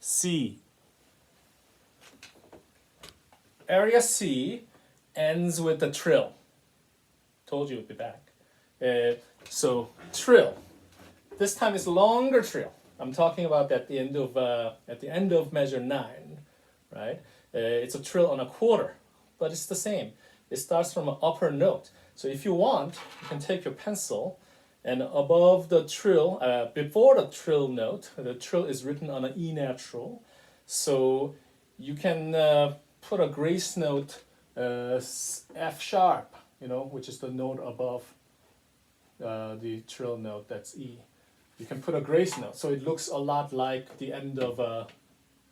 C. Area C ends with the trill. Told you it would be back. So trill. This time it's longer trill. I'm talking about at the end of measure 9, right? It's a trill on a quarter, but it's the same. It starts from an upper note. So if you want, you can take your pencil and above the trill, before the trill note, the trill is written on an E natural. So you can put a grace note, F sharp, which is the note above the trill note, that's E. You can put a grace note, so it looks a lot like the end of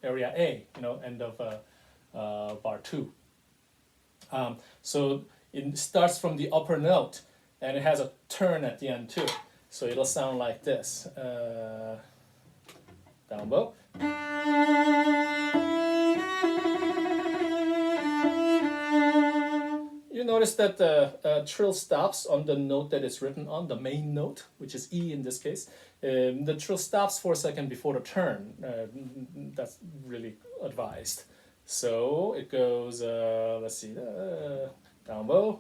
area A, end of bar 2. So it starts from the upper note, and it has a turn at the end too. So it'll sound like this. Down bow. You notice that the trill stops on the note that it's written on, the main note, which is E in this case. The trill stops for a second before the turn. That's really advised. So it goes, let's see, down bow.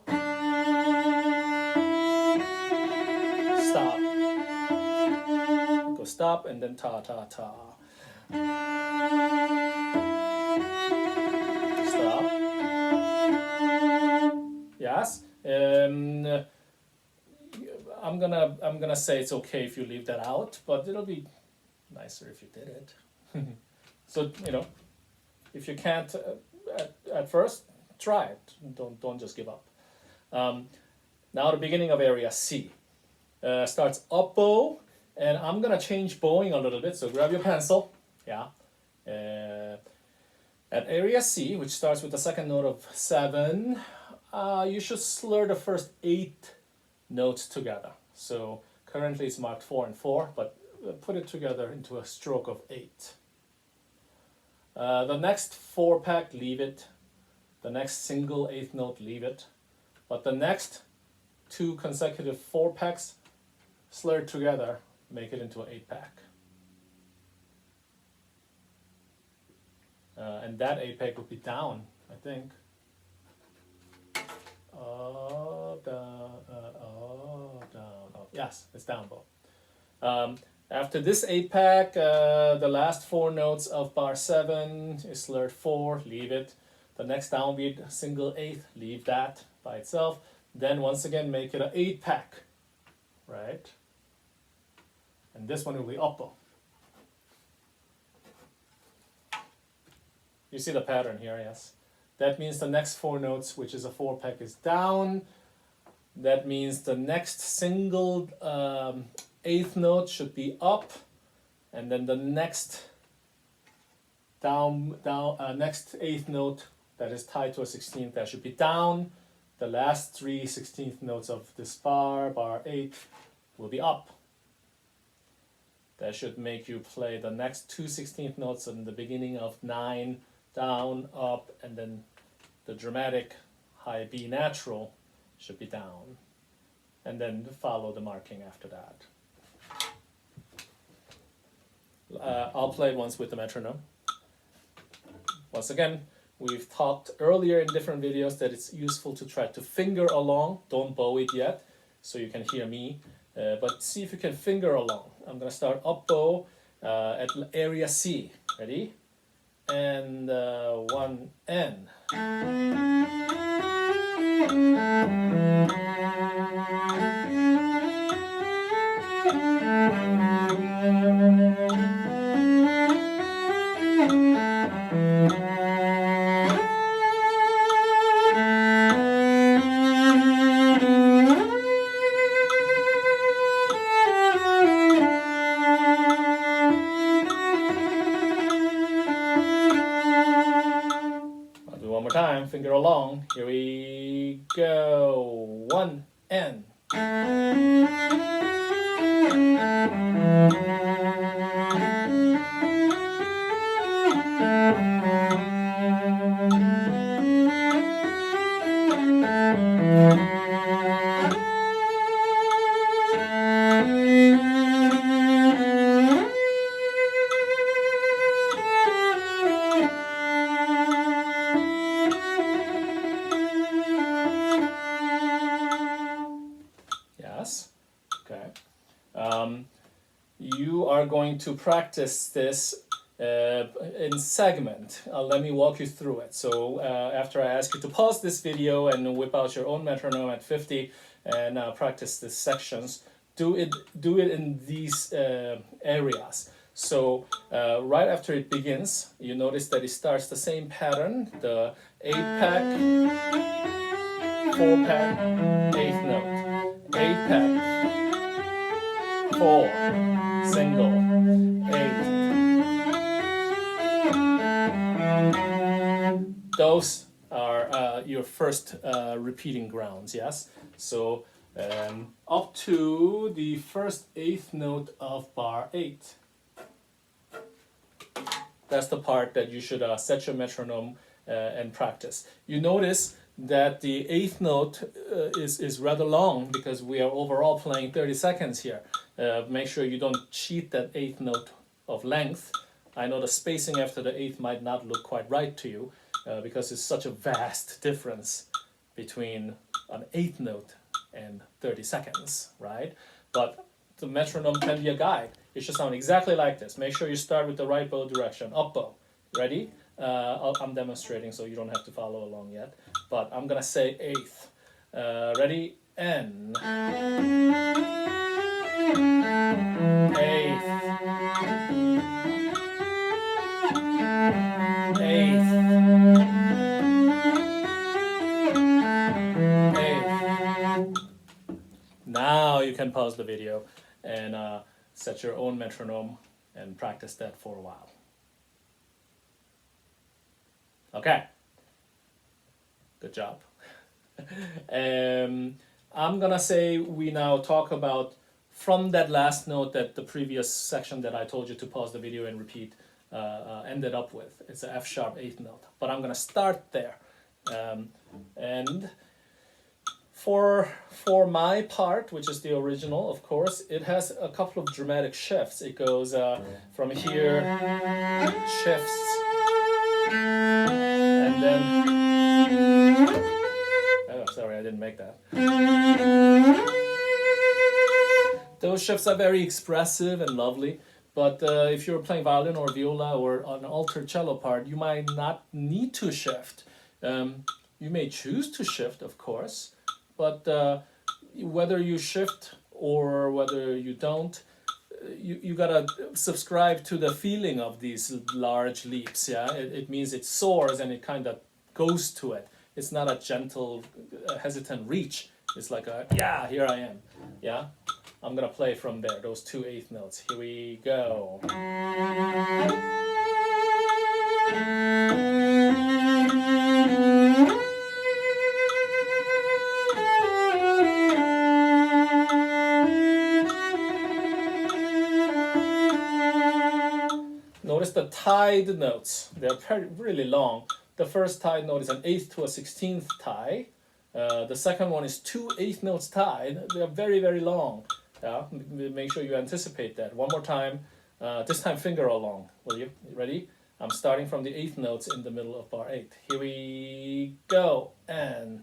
Stop. It goes stop and then ta ta ta. Stop. Yes. I'm gonna say it's okay if you leave that out, but it'll be nicer if you did it. So if you can't at first, try it. Don't just give up. Now the beginning of area C starts up bow, and I'm gonna change bowing a little bit. So grab your pencil. Yeah. At area C, which starts with the second note of 7, you should slur the first 8 notes together. So currently it's marked 4 and 4, but put it together into a stroke of 8. The next 4-pack, leave it. The next single 8th note, leave it. But the next 2 consecutive 4-packs, slurred together, make it into an 8-pack. And that 8-pack would be down, I think. Down, down, up. Yes, it's down bow. After this 8-pack, the last 4 notes of bar 7 is slurred 4, leave it. The next downbeat, single 8th, leave that by itself. Then once again, make it an 8-pack, right? And this one will be up bow. You see the pattern here, yes? That means the next 4 notes, which is a 4-pack, is down. That means the next single 8th note should be up, and then the next next 8th note that is tied to a 16th, that should be down. The last 3 16th notes of this bar 8, will be up. That should make you play the next 2 16th notes in the beginning of 9, down, up, and then the dramatic high B natural should be down, and then follow the marking after that. I'll play it once with the metronome. Once again, we've talked earlier in different videos that it's useful to try to finger along. Don't bow it yet, so you can hear me, but see if you can finger along. I'm going to start up bow at area C. Ready? And 1 N. One more time, finger along. Here we go. 1 N. are going to practice this in segment. Let me walk you through it. So after I ask you to pause this video and whip out your own metronome at 50 and practice the sections, do it in these areas. So right after it begins, you notice that it starts the same pattern, the 8-pack, 4-pack, 8th note, 8-pack, 4, single, 8. Those are your first repeating grounds, yes? So up to the first 8th note of bar 8. That's the part that you should set your metronome and practice. You notice that the 8th note is rather long because we are overall playing 30 seconds here. Make sure you don't cheat that 8th note of length. I know the spacing after the 8th might not look quite right to you because it's such a vast difference between an 8th note and 30 seconds, right? But the metronome can be a guide. It should sound exactly like this. Make sure you start with the right bow direction, up bow. Ready? I'm demonstrating so you don't have to follow along yet. But I'm gonna say 8th. Ready? N. 8th. 8th. 8th. Now you can pause the video and set your own metronome and practice that for a while. Okay, good job. I'm gonna say we now talk about from that last note that the previous section that I told you to pause the video and repeat ended up with. It's a F sharp 8th note, but I'm gonna start there. And for my part, which is the original, of course, it has a couple of dramatic shifts. It goes from here, shifts, and then, oh, sorry, I didn't make that. Those shifts are very expressive and lovely, but if you're playing violin or viola or an altered cello part, you might not need to shift. You may choose to shift, of course, but whether you shift or whether you don't, you gotta subscribe to the feeling of these large leaps. Yeah, it means it soars and it kind of goes to it. It's not a gentle, hesitant reach. It's like a yeah, here I am. Yeah, I'm gonna play from there. Those two 8th notes. Here we go. Notice the tied notes. They're really long. The first tied note is an 8th to a 16th tie. The second one is 2 8th notes tied. They're very, very long. Yeah? Make sure you anticipate that. One more time. This time finger along. Will you? Ready? I'm starting from the 8th notes in the middle of bar 8. Here we go. And...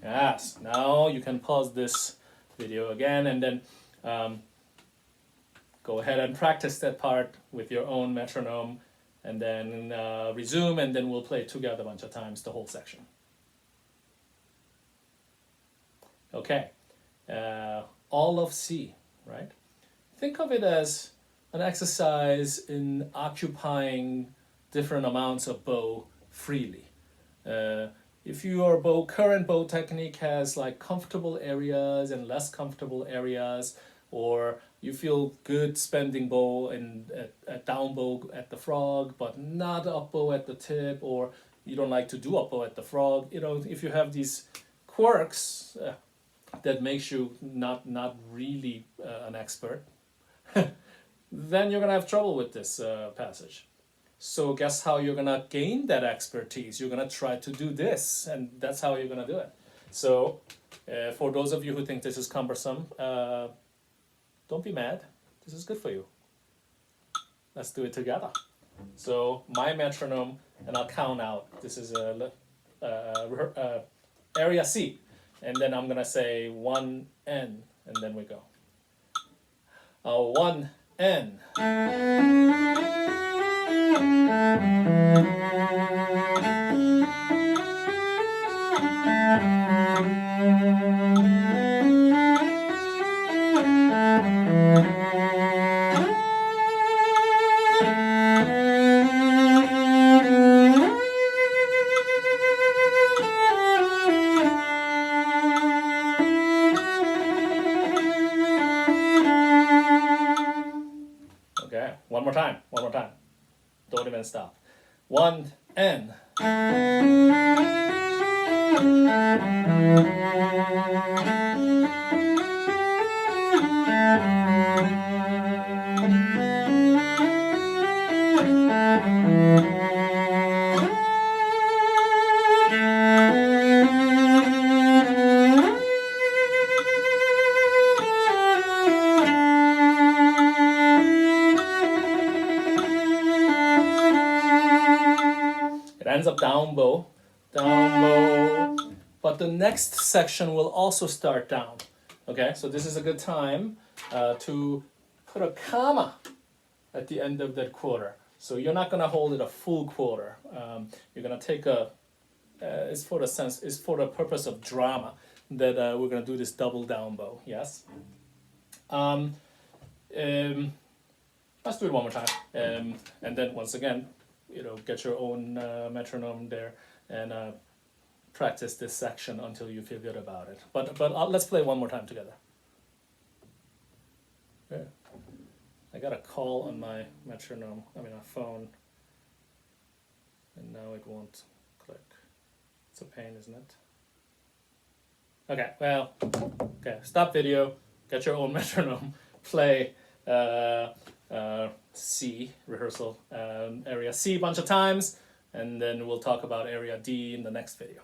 Yes, now you can pause this video again and then go ahead and practice that part with your own metronome and then resume, and then we'll play it together a bunch of times, the whole section. Okay, all of C, right? Think of it as an exercise in occupying different amounts of bow freely. If your current bow technique has like comfortable areas and less comfortable areas, or you feel good spending bow and a down bow at the frog, but not up bow at the tip, or you don't like to do up bow at the frog, you know, if you have these quirks that makes you not really an expert, then you're gonna have trouble with this passage. So guess how you're gonna gain that expertise? You're gonna try to do this, and that's how you're gonna do it. So for those of you who think this is cumbersome, don't be mad. This is good for you. Let's do it together. So my metronome, and I'll count out. This is area C, and then I'm gonna say 1 N, and then we go. 1 N. Okay, one more time. Don't even stop. 1 N. It ends up down bow, but the next section will also start down. Okay, so this is a good time to put a comma at the end of that quarter. So you're not gonna hold it a full quarter. You're gonna take a. It's for the purpose of drama that we're gonna do this double down bow. Yes. Let's do it one more time, and then once again, get your own metronome there and practice this section until you feel good about it. But let's play one more time together. Okay. I got a call on my metronome, a phone, and now it won't click. It's a pain, isn't it? Okay, well, stop video, get your own metronome, play C, rehearsal, area C a bunch of times, and then we'll talk about area D in the next video.